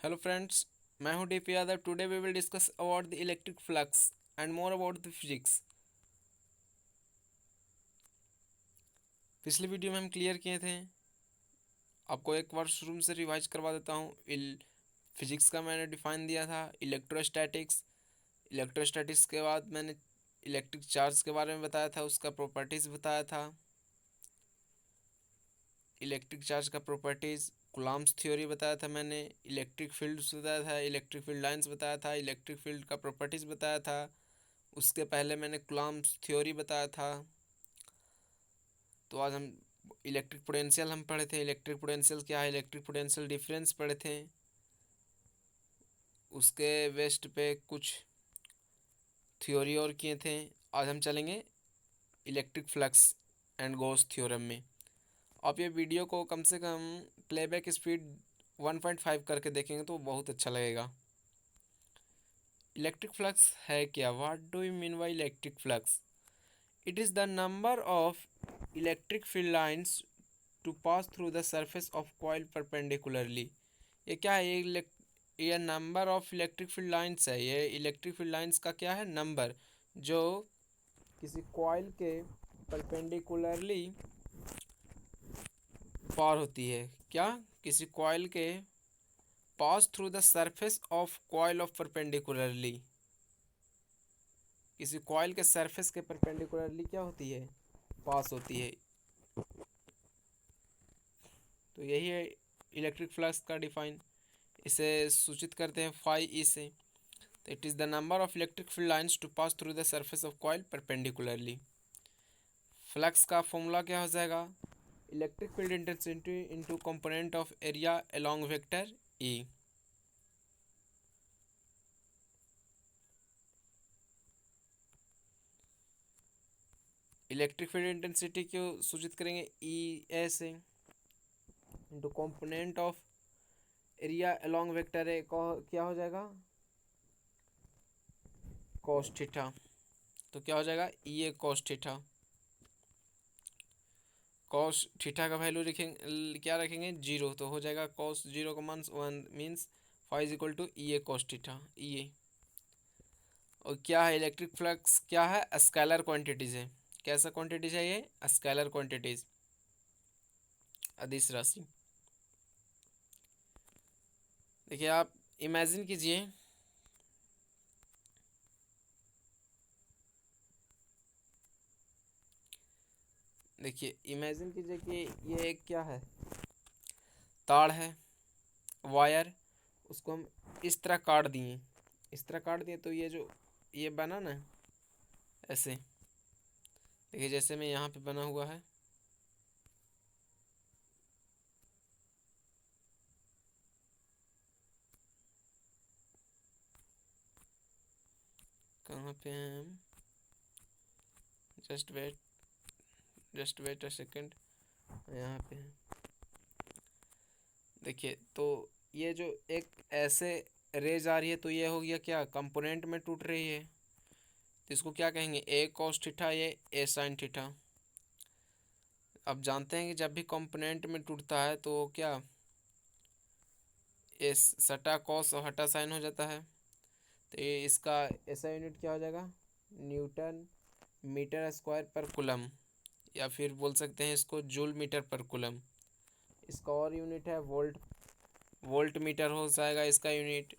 Hello friends, मैं हूं DP Yadav. Today we will discuss about the electric flux and more about the physics. पिछली video में हम clear किए थे। आपको एक बार शुरू से रिवाइज करवा देता हूं। फिजिक्स का मैंने डिफाइन दिया था इलेक्ट्रोस्टैटिक्स। इलेक्ट्रोस्टैटिक्स के बाद मैंने इलेक्ट्रिक चार्ज के बारे में बताया था, उसका प्रॉपर्टीज़ बताया था। इलेक्ट्रिक चार्ज का प्रॉपर्टीज़, कूलॉम्स थ्योरी बताया था मैंने, इलेक्ट्रिक फील्ड्स बताया था, इलेक्ट्रिक फील्ड लाइंस बताया था, इलेक्ट्रिक फील्ड का प्रॉपर्टीज़ बताया था। उसके पहले मैंने कूलॉम्स थ्योरी बताया था। तो आज हम इलेक्ट्रिक पोटेंशियल हम पढ़े थे। इलेक्ट्रिक पोटेंशियल क्या है, इलेक्ट्रिक पोटेंशियल डिफरेंस पढ़े थे। उसके बेस्ड पे कुछ थ्योरी और किए थे। आज हम चलेंगे electric flux and Gauss theorem में। आप ये वीडियो को कम से कम प्लेबैक स्पीड 1.5 करके देखेंगे तो बहुत अच्छा लगेगा। इलेक्ट्रिक फ्लक्स है क्या? What do you mean by electric flux? It is the number of electric field lines to pass through the surface of coil perpendicularly. ये क्या है? ये number of electric field lines है। ये इलेक्ट्रिक फील्ड लाइंस का क्या है? Number, जो किसी कॉइल के परपेंडिकुलरली पार होती है। क्या? किसी कॉइल के पास through the surface of coil of perpendicularly, किसी कॉइल के सरफेस के परपेंडिकुलरली क्या होती है? पास होती है। तो यही है इलेक्ट्रिक फ्लक्स का डिफाइन। इसे सूचित करते हैं फाई ई से। तो it is the number of electric field lines to pass through the surface of coil perpendicularly. Flux का फॉर्मूला क्या हो जाएगा? Electric field intensity into component of area along vector E. Electric field intensity को सूचित करेंगे E A से, into component of area along vector A को क्या हो जाएगा? Cos theta. तो क्या हो जाएगा? E A cos theta. Cos theta का वैल्यू रखेंगे, क्या रखेंगे? जीरो। तो हो जाएगा कॉस जीरो का मान 1 means phi equal to E A cos theta, E A. और क्या है इलेक्ट्रिक फ्लक्स? क्या है? स्केलर क्वांटिटीज है। कैसा क्वांटिटीज है ये? स्केलर क्वांटिटीज, अदिश राशि। देखिए, आप इमेजिन कीजिए, देखिए इमेजिन कीजिए कि ये एक क्या है? तार है, वायर। उसको हम इस तरह काट दिए, इस तरह काट दिए तो ये जो ये बना ना ऐसे, देखिए जैसे मैं यहाँ पे बना हुआ है। कहाँ पे हैं हम? Just wait, just wait a second. यहाँ पे हैं। देखिए, तो ये जो एक ऐसे रेज आ रही है तो ये हो गया क्या? कंपोनेंट में टूट रही है। तो इसको क्या कहेंगे? ए कॉस थीटा, ये ए साइन थीटा। अब जानते हैं कि जब भी कंपोनेंट में टूटता है तो क्या ए सटा कॉस और हटा साइन हो जाता है। तो ये इसका ऐसा यूनिट क्या हो जाएगा? Newton metre square per coulomb, या फिर बोल सकते हैं इसको जूल मीटर पर कुलम। इसका और यूनिट है वोल्ट, वोल्ट मीटर हो जाएगा इसका यूनिट।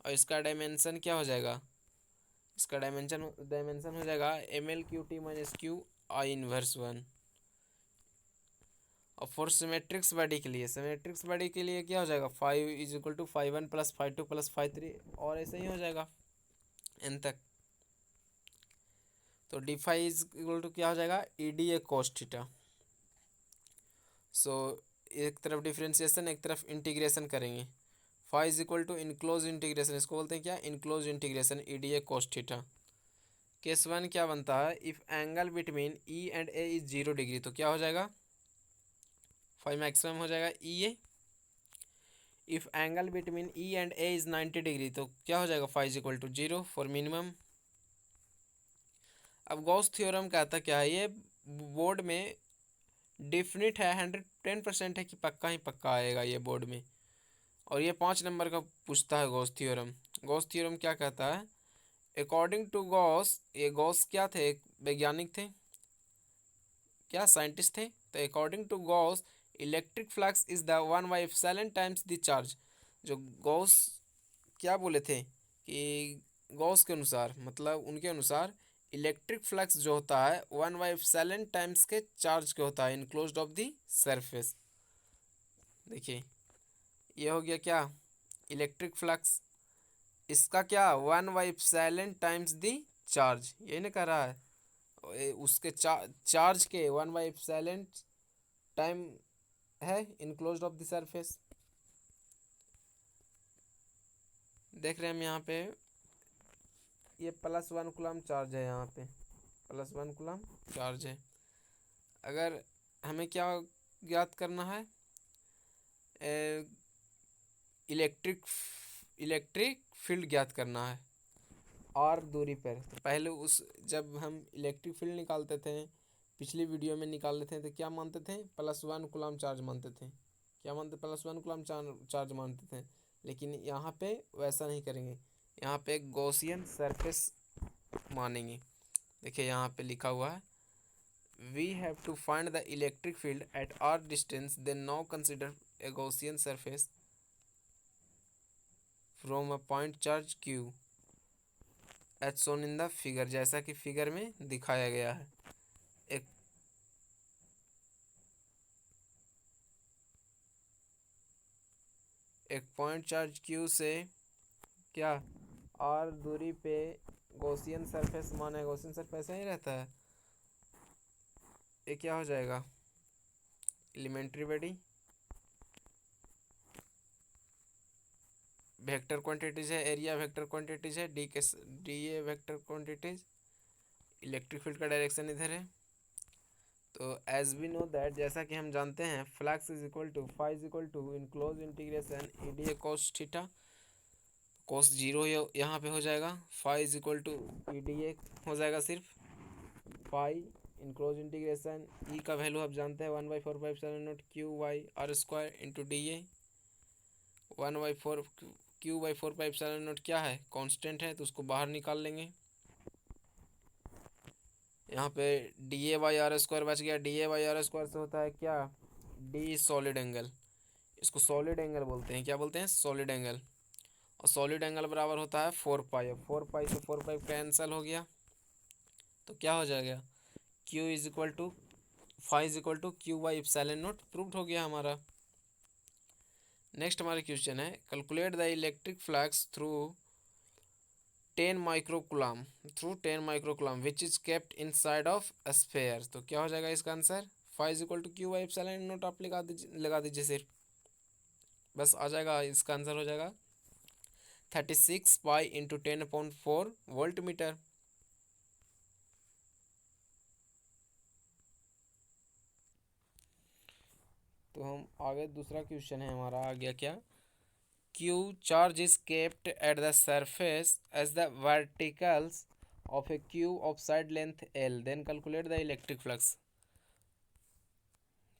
और इसका डायमेंशन क्या हो जाएगा? इसका डायमेंशन डायमेंशन हो जाएगा M L Q T minus Q I inverse one. और फॉर सिमेट्रिक्स बॉडी के लिए, सिमेट्रिक्स बॉडी के लिए क्या हो जाएगा? Phi is equal to phi one plus phi two plus phi three, और ऐसे ही हो जाएगा एन तक। तो D phi is equal to क्या हो जाएगा? E D A cos theta. So एक तरफ डिफ्रेंसिएशन, एक तरफ इंटीग्रेशन करेंगे। Phi is equal to enclose integration, इसको बोलते हैं क्या? Enclose integration E D A cos theta. Case one क्या बनता है? If angle between E and A is 0 degree, तो क्या हो जाएगा? फाइव मैक्सिमम हो जाएगा E A. If angle between E and A is 90 degree, तो क्या हो जाएगा? Phi is equal to zero for minimum. अब गॉस थ्योरम कहता क्या है? ये बोर्ड में डेफिनेट है, 110% है कि पक्का ही पक्का आएगा ये बोर्ड में। और ये 5 नंबर का पूछता है गॉस थ्योरम। गॉस थ्योरम क्या कहता है? अकॉर्डिंग टू गॉस, ये गॉस क्या थे? एक वैज्ञानिक थे, क्या साइंटिस्ट थे। तो according to Gauss electric flux is the 1/ε times the charge. जो गॉस क्या बोले थे कि गॉस के अनुसार, मतलब उनके अनुसार इलेक्ट्रिक फ्लक्स जो होता है 1/ε टाइम्स के चार्ज के होता है इनक्लोज्ड ऑफ द सरफेस। देखिए ये हो गया क्या, इलेक्ट्रिक फ्लक्स। इसका क्या, 1/ε टाइम्स दी चार्ज, यही ना कह रहा है। उसके चार्ज के 1/ε टाइम है इनक्लोज्ड ऑफ द सरफेस। देख रहे हैं हम यहाँ पे, ये +1 कूलम चार्ज है, यहाँ पे +1 कूलम चार्ज है। अगर हमें क्या ज्ञात करना है, इलेक्ट्रिक इलेक्ट्रिक फील्ड ज्ञात करना है और दूरी पर। तो पहले उस जब हम इलेक्ट्रिक फील्ड निकालते थे, पिछली वीडियो में निकाल लेते थे, तो क्या मानते थे, +1 कूलम चार्ज मानते थे। क्या मानते, +1 कूलम चार्ज मानते थे। लेकिन यहाँ पे वैसा नहीं करेंगे, यहाँ पे गॉसियन सरफेस मानेंगे। देखिए यहाँ पे लिखा हुआ है, we have to find the electric field at R distance, then now consider a Gaussian surface from a point charge Q as shown in the figure, जैसा कि फिगर में दिखाया गया है। एक एक पॉइंट चार्ज क्यू से क्या और दूरी पे गॉसियन सरफेस माना है। गॉसियन सरफेस ही रहता है। ये क्या हो जाएगा, एलिमेंट्री बॉडी, वेक्टर क्वांटिटीज है, एरिया वेक्टर क्वांटिटीज है, D A vector quantities, electric field का डायरेक्शन इधर है। तो एज वी नो दैट, जैसा कि हम जानते हैं, flux is equal to phi is equal to in close integration E D A cos theta. Cos zero यहाँ पे हो जाएगा, phi is equal to E D A हो जाएगा सिर्फ phi in close integration. E का वैल्यू आप जानते हैं 1/4πε0 Q by R square into D A. 1/4 Q/4πε0 क्या है, कांस्टेंट है, तो उसको बाहर निकाल लेंगे। यहाँ पे DA/r² बच गया। DA/r² से होता है क्या, डी सॉलिड एंगल। इसको सॉलिड एंगल बोलते हैं, क्या बोलते हैं, सॉलिड एंगल। और सॉलिड एंगल बराबर होता है 4π। अब 4π से 4π कैंसल हो गया, तो क्या हो जाएगा, Q is equal to phi is equal to Q/ε0 proved हो गया हमारा। नेक्स्ट हमारा क्वेश्चन है, calculate the electric flux through 10 microcoulomb which is kept inside of sphere. तो क्या हो जाएगा इसका answer, phi is equal to Q/ε0 आप लगा दीजिए सिर्फ, बस आ जाएगा। इसका आंसर हो जाएगा 36π इंटू 10/4 वोल्ट मीटर। तो हम आगे, दूसरा क्वेश्चन है हमारा, आ गया क्या, Q charge is kept at the surface as the verticals of a cube of side length L, then calculate the electric flux।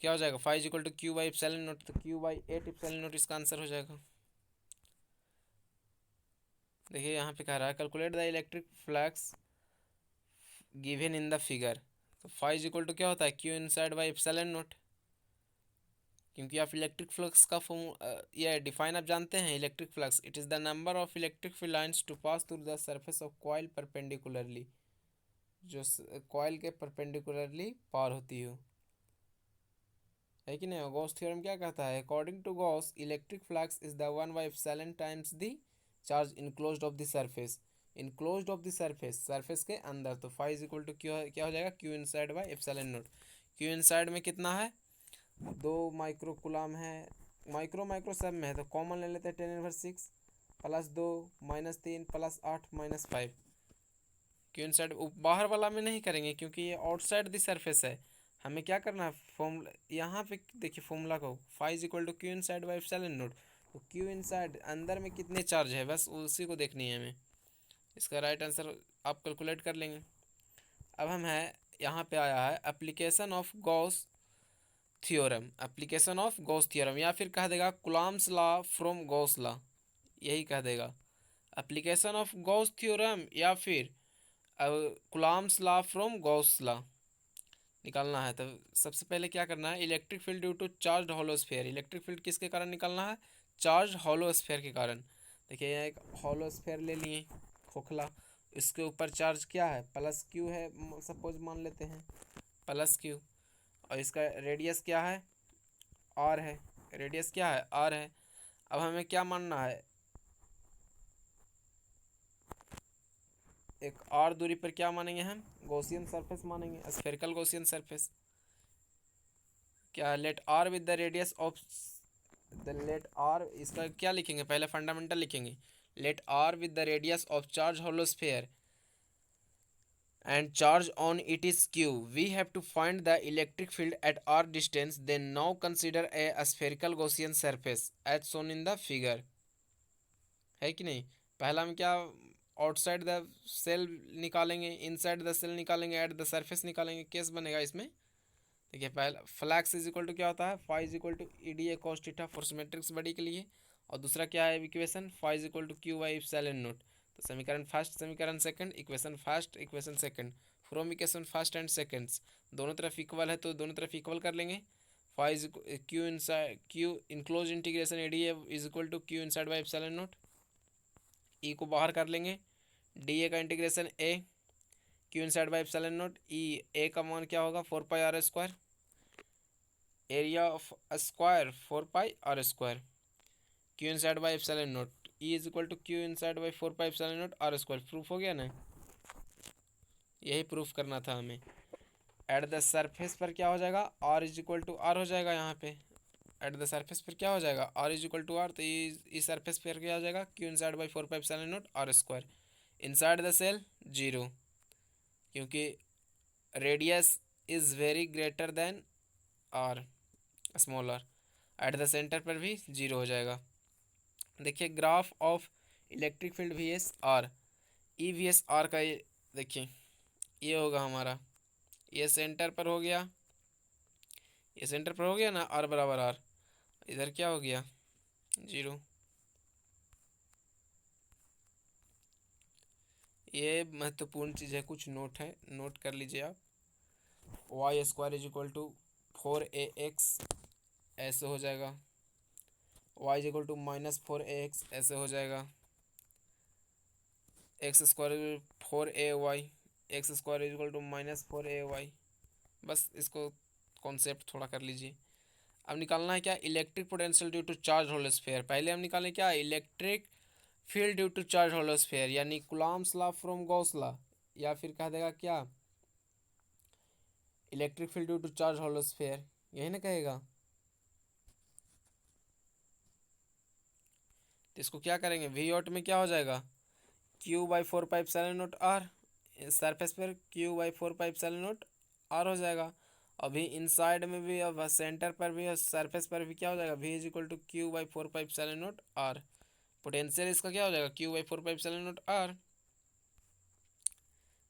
क्या हो जाएगा, फाइव इक्वल टू Q/ε0, तो Q/8ε0 इसका आंसर हो जाएगा। देखिए यहाँ पे कह रहा है calculate the electric flux given in the figure. तो फाइव इक्वल टू क्या होता है, Q/8/ε0, क्योंकि आप इलेक्ट्रिक फ्लक्स का ये डिफाइन आप जानते हैं। Electric flux, it is the number of electric field lines to pass through the surface of coil perpendicularly, जो कॉइल के परपेंडिकुलरली पार होती हो, है कि नहीं। गॉस थ्योरम क्या कहता है, according to Gauss electric flux is the 1/ε times the charge enclosed of the surface. Enclosed of the surface, surface के अंदर। तो फाइव इज इक्वल टू क्या हो जाएगा, Q/ε0। Q इनसाइड में कितना है, 2 माइक्रोकुलम है। माइक्रो सब में है, तो कॉमन ले लेते हैं, 10⁻6 +2 -3 +8 -5। क्यों इनसाइड, बाहर वाला में नहीं करेंगे क्योंकि ये आउटसाइड द सरफेस है। हमें क्या करना है, फॉर्मूला यहाँ पे देखिए, फॉर्मूला को phi equal to Q inside by ε0। तो Q इनसाइड अंदर में कितने चार्ज है, बस उसी को देखनी है हमें। इसका राइट आंसर आप कैलकुलेट कर लेंगे। अब हम है यहाँ पे आया है application of Gauss theorem, application of Gauss theorem, या फिर कह देगा Coulomb's law from Gauss law, यही कह देगा एप्लीकेशन ऑफ गॉस थ्योरम या फिर Coulomb's law from Gauss law निकालना है। तो सबसे पहले क्या करना है, electric field due to charge hollow sphere, electric field किसके कारण निकालना है, चार्ज हॉलोस्फेयर के कारण। देखिए यहाँ एक हॉलोस्फेयर ले लिए खोखला, इसके ऊपर चार्ज क्या है, प्लस क्यू है, सपोज मान लेते हैं प्लस क्यू, और इसका रेडियस क्या है, आर है, रेडियस क्या है, आर है। अब हमें क्या मानना है, एक आर दूरी पर क्या मानेंगे हम, गॉसियन सरफेस मानेंगे, स्फेरिकल गॉसियन सरफेस। क्या, let R with the radius of the, let R इसका क्या लिखेंगे, पहले फंडामेंटल लिखेंगे, let R with the radius of charge hollow sphere and charge on it is q, we have to find the electric field at r distance. Then now consider a spherical Gaussian surface as shown in the figure, है कि नहीं। पहला हम क्या, outside the cell निकालेंगे, inside the cell निकालेंगे, at the surface निकालेंगे, case बनेगा इसमें। देखिए पहला फ्लैक्स इज इक्वल टू क्या होता है, phi is equal to E D A cos theta for symmetrics body के लिए, और दूसरा क्या है equation, phi is equal to Q by epsilon naught. तो समीकरण फर्स्ट, समीकरण second, equation first, equation second, from equation first and seconds दोनों तरफ इक्वल है तो दोनों तरफ इक्वल कर लेंगे। Phi is Q inside, Q enclose integration A D is equal to Q inside by epsilon naught, E को बाहर कर लेंगे, डी ए का integration A Q inside by epsilon naught, E A का मान क्या होगा 4 pi R square, area of square 4 pi R square, Q inside by epsilon naught, E is equal to Q inside by 4 pi epsilon naught R square. Proof हो गया ना, यही proof करना था हमें। एट द सरफेस पर क्या हो जाएगा, R is equal to R हो जाएगा, यहाँ पे एट द सरफेस पर क्या हो जाएगा, R is equal to R, तो इस सरफेस पर क्या हो जाएगा, Q inside by 4 pi epsilon naught R square. Inside the shell zero, क्योंकि radius is very greater than R, smaller. At the center पर भी जीरो हो जाएगा। देखिए graph of electric field V S R, E V S R का ये देखिए, ये होगा हमारा, ये सेंटर पर हो गया, ये सेंटर पर हो गया ना, आर बराबर आर, इधर क्या हो गया, जीरो। ये महत्वपूर्ण चीज़ है, कुछ नोट है, नोट कर लीजिए आप। Y square is equal to 4 AX ऐसे हो जाएगा, Y is equal to -4 AX ऐसे हो जाएगा, X square 4 AY, X square is equal to -4 AY। बस इसको कॉन्सेप्ट थोड़ा कर लीजिए। अब निकालना है क्या, electric potential due to charge hollow sphere. पहले हम निकालें क्या, electric field due to charge hollow sphere, यानी Coulomb's law from Gauss law, या फिर कह देगा क्या, electric field due to charge hollow sphere, यही ना कहेगा। तो इसको क्या करेंगे, वी आउट में क्या हो जाएगा, Q by 4 pi epsilon naught R, surface पर Q by 4 pi epsilon naught R हो जाएगा। अभी इनसाइड में भी, अब सेंटर पर भी और सरफेस पर भी क्या हो जाएगा, V is equal to Q by 4 pi epsilon naught R. Potential इसका क्या हो जाएगा, Q by 4 pi epsilon naught R.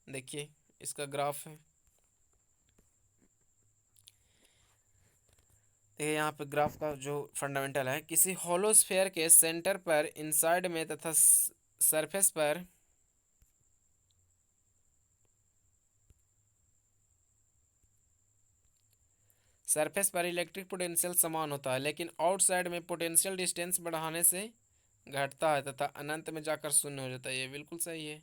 देखिए इसका ग्राफ है, देखिए यहाँ पे ग्राफ का जो फंडामेंटल है, किसी हॉलो स्फेयर के सेंटर पर इनसाइड में तथा सरफेस पर इलेक्ट्रिक पोटेंशियल समान होता है, लेकिन आउटसाइड में पोटेंशियल डिस्टेंस बढ़ाने से घटता है तथा अनंत में जाकर शून्य हो जाता है। ये बिल्कुल सही है।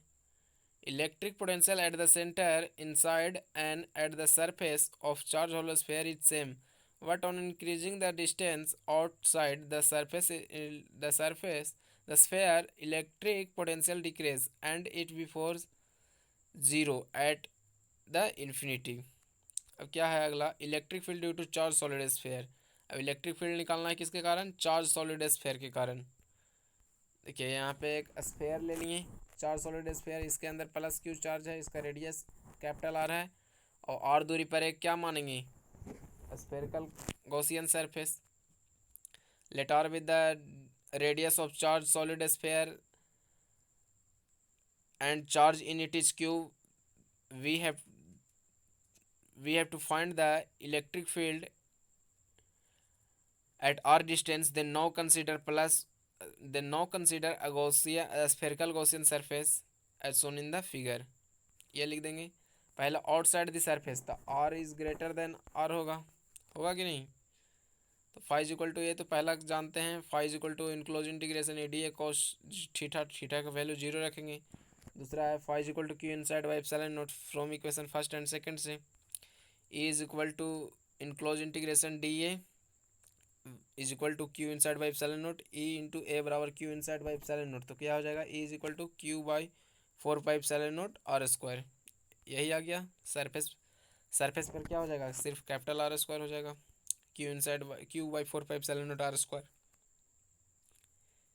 Electric potential at the centre inside and at the surface of charge hollow sphere is same, but on increasing the distance outside the sphere electric potential decrease and it before zero at the infinity। अब क्या है अगला, electric field due to charge solid sphere. अब electric field निकालना है किसके कारण, charge solid sphere के कारण। देखिए यहाँ पे एक स्फेयर ले लिए, चार्ज सॉलिड स्फेयर, इसके अंदर प्लस क्यू चार्ज है, इसका रेडियस कैपिटल आर है, और आर दूरी पर एक क्या मानेंगे, spherical Gaussian surface. Let R with the radius of charge solid sphere and charge in it is q, we have we have to find the electric field at r distance, then now consider a spherical Gaussian surface as shown in the figure. ये लिख देंगे। पहले outside the surface था, r is greater than r होगा, होगा कि नहीं। तो फाइव इज इक्वल टू, ये तो पहला जानते हैं, phi is equal to enclose integration A D A cos theta, theta का वैल्यू जीरो रखेंगे। दूसरा है phi is equal to Q inside by epsilon naught from equation first and second से। E is equal to enclose integration D A is equal to Q inside by epsilon naught E into A बराबर Q inside by epsilon naught. तो क्या हो जाएगा, E is equal to Q by four by epsilon naught R square. यही आ गया। Surface, surface पर क्या हो जाएगा, सिर्फ कैपिटल आर स्क्वायर हो जाएगा, Q inside Q by four by epsilon naught R square.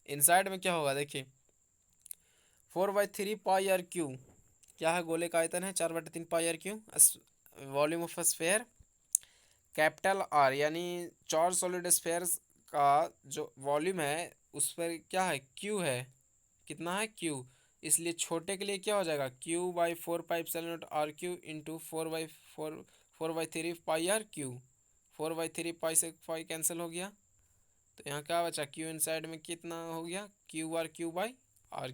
Inside में क्या होगा देखिए, four by three pi R cube, क्या है, गोले का आयतन है, चार बटे तीन pi R cube, volume of sphere capital R, यानी चार सॉलिड स्फेयर्स का जो वॉल्यूम है उस पर क्या है, क्यू है, कितना है, क्यू। इसलिए छोटे के लिए क्या हो जाएगा, Q by four pi epsilon naught R Q into four by three pi R Q. Four by three pi से पाई कैंसिल हो गया, तो यहाँ क्या बचा, क्यू इनसाइड में कितना हो गया, क्यू बाई आर।